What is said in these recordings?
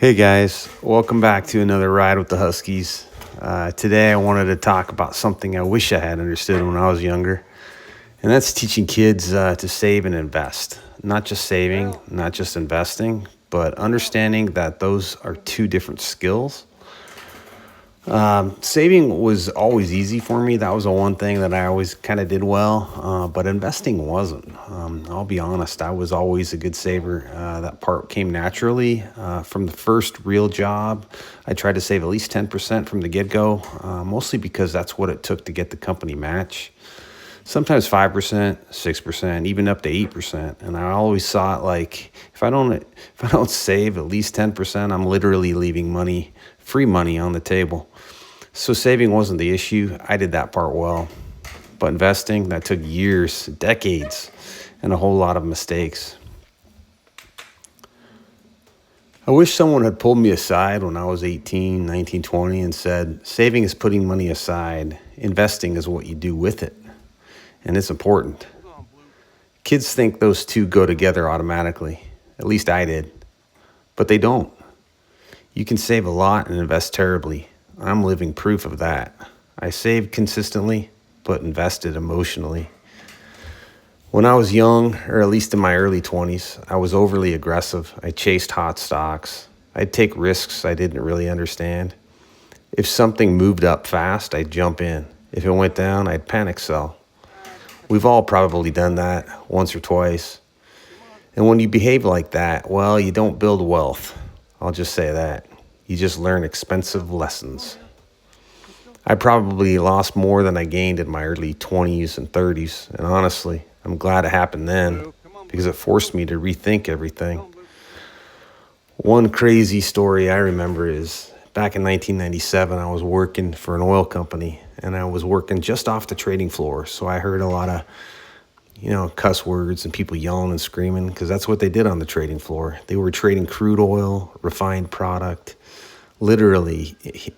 Hey guys, welcome back to another ride with the Huskies. Today I wanted to talk about something I wish I had understood when I was younger, and that's teaching kids to save and invest. Not just saving, not just investing, but understanding that those are two different skills. Saving was always easy for me. That was the one thing that I always kind of did well, but investing wasn't. I'll be honest, I was always a good saver. That part came naturally from the first real job. I tried to save at least 10% from the get-go, mostly because that's what it took to get the company match. Sometimes 5%, 6%, even up to 8%. And I always saw it like if I don't save at least 10%, I'm literally leaving money, free money on the table. So saving wasn't the issue. I did that part well. But investing, that took years, decades, and a whole lot of mistakes. I wish someone had pulled me aside when I was 18, 19, 20 and said, saving is putting money aside. Investing is what you do with it. And it's important. Kids think those two go together automatically. At least I did. But they don't. You can save a lot and invest terribly. I'm living proof of that. I saved consistently, but invested emotionally. When I was young, or at least in my early 20s, I was overly aggressive. I chased hot stocks. I'd take risks I didn't really understand. If something moved up fast, I'd jump in. If it went down, I'd panic sell. We've all probably done that once or twice. And when you behave like that, well, you don't build wealth. I'll just say that. You just learn expensive lessons. I probably lost more than I gained in my early 20s and 30s. And honestly, I'm glad it happened then because it forced me to rethink everything. One crazy story I remember is back in 1997, I was working for an oil company and I was working just off the trading floor. So I heard a lot of cuss words and people yelling and screaming because that's what they did on the trading floor. They were trading crude oil, refined product, literally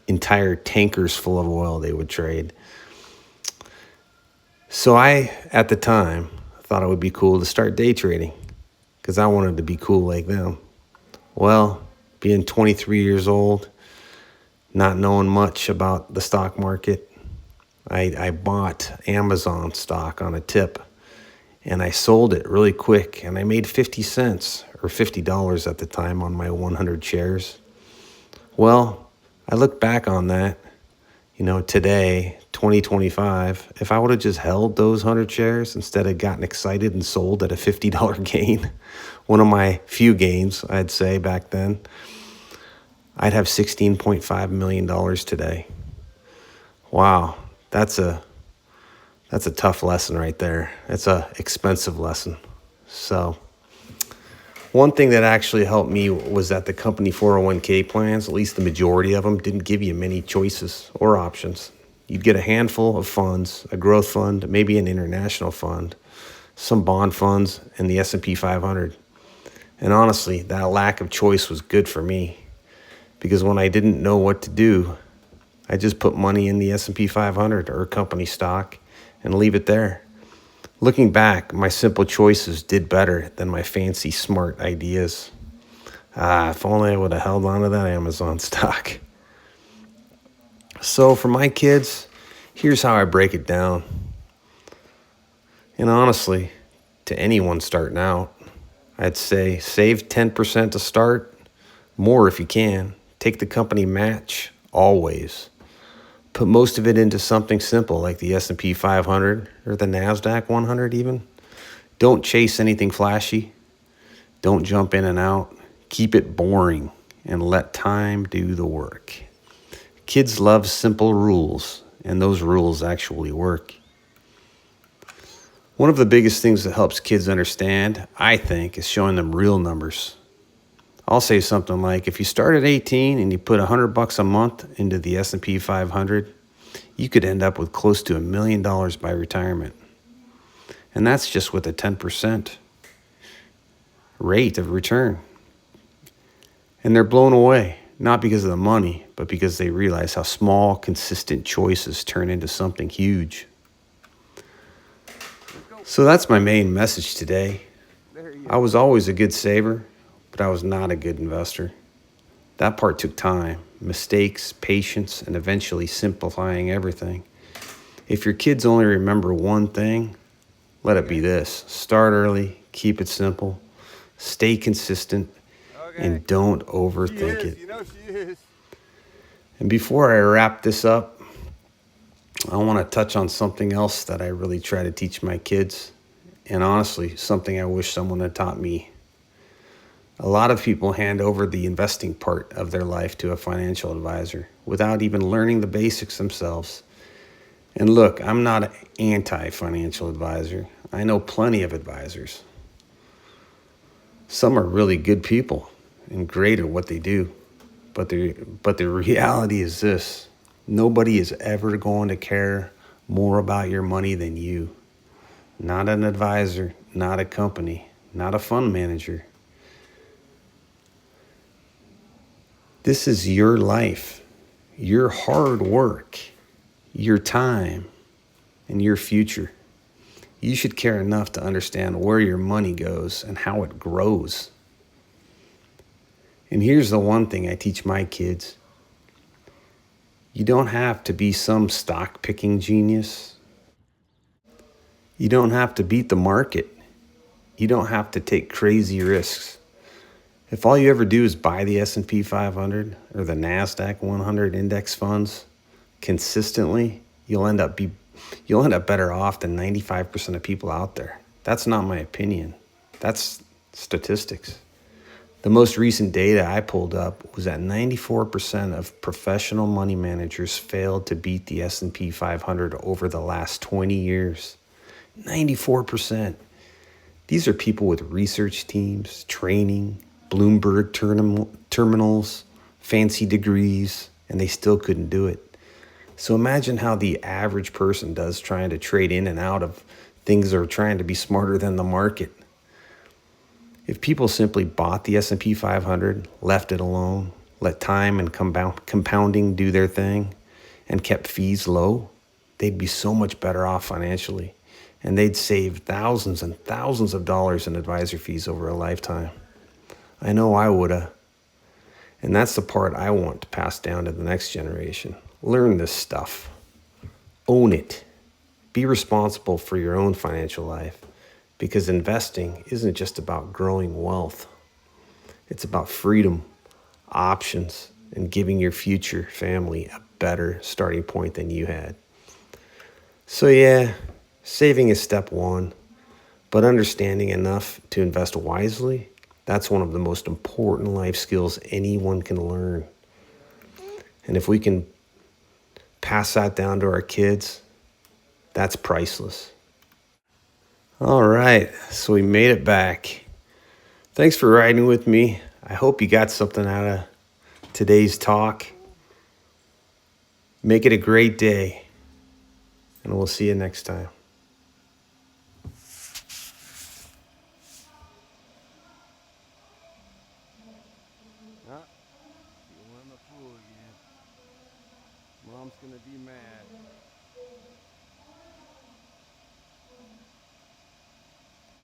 entire tankers full of oil they would trade. So I, at the time, thought it would be cool to start day trading because I wanted to be cool like them. Well, being 23 years old, not knowing much about the stock market, I bought Amazon stock on a tip. And I sold it really quick, and I made 50 cents or $50 at the time on my 100 shares. Well, I look back on that, today, 2025, if I would have just held those 100 shares instead of gotten excited and sold at a $50 gain, one of my few gains, I'd say back then, I'd have $16.5 million today. Wow, that's a tough lesson right there. It's a expensive lesson. So one thing that actually helped me was that the company 401k plans, at least the majority of them, didn't give you many choices or options. You'd get a handful of funds, a growth fund, maybe an international fund, some bond funds, and the S&P 500. And honestly, that lack of choice was good for me because when I didn't know what to do, I just put money in the S&P 500 or company stock and leave it there. Looking back, my simple choices did better than my fancy smart ideas. If only I would have held on to that Amazon stock. So for my kids, here's how I break it down. And honestly, to anyone starting out, I'd say save 10% to start, more if you can. Take the company match, always. Put most of it into something simple like the S&P 500 or the NASDAQ 100 even. Don't chase anything flashy. Don't jump in and out. Keep it boring and let time do the work. Kids love simple rules, and those rules actually work. One of the biggest things that helps kids understand, I think, is showing them real numbers. I'll say something like, if you start at 18 and you put $100 a month into the S&P 500, you could end up with close to $1 million by retirement. And that's just with a 10% rate of return. And they're blown away, not because of the money, but because they realize how small, consistent choices turn into something huge. So that's my main message today. I was always a good saver, but I was not a good investor. That part took time, mistakes, patience, and eventually simplifying everything. If your kids only remember one thing, let it be this: start early, keep it simple, stay consistent, and don't overthink it. She is. And before I wrap this up, I want to touch on something else that I really try to teach my kids, and honestly, something I wish someone had taught me. A lot of people hand over the investing part of their life to a financial advisor without even learning the basics themselves. And look, I'm not an anti financial advisor. I know plenty of advisors. Some are really good people and great at what they do. But the reality is this: nobody is ever going to care more about your money than you. Not an advisor, not a company, not a fund manager. This is your life, your hard work, your time, and your future. You should care enough to understand where your money goes and how it grows. And here's the one thing I teach my kids: you don't have to be some stock picking genius. You don't have to beat the market. You don't have to take crazy risks. If all you ever do is buy the S&P 500 or the Nasdaq 100 index funds consistently, you'll end up better off than 95% of people out there. That's not my opinion. That's statistics. The most recent data I pulled up was that 94% of professional money managers failed to beat the S&P 500 over the last 20 years. 94%. These are people with research teams, training, Bloomberg terminals, fancy degrees, and they still couldn't do it. So imagine how the average person does trying to trade in and out of things or trying to be smarter than the market. If people simply bought the S&P 500, left it alone, let time and compounding do their thing, and kept fees low, they'd be so much better off financially. And they'd save thousands and thousands of dollars in advisor fees over a lifetime. I know I woulda. And that's the part I want to pass down to the next generation. Learn this stuff. Own it. Be responsible for your own financial life, because investing isn't just about growing wealth. It's about freedom, options, and giving your future family a better starting point than you had. So yeah, saving is step one, but understanding enough to invest wisely, that's one of the most important life skills anyone can learn. And if we can pass that down to our kids, that's priceless. All right, so we made it back. Thanks for riding with me. I hope you got something out of today's talk. Make it a great day, and we'll see you next time. Huh? You want in the pool again. Mom's gonna be mad.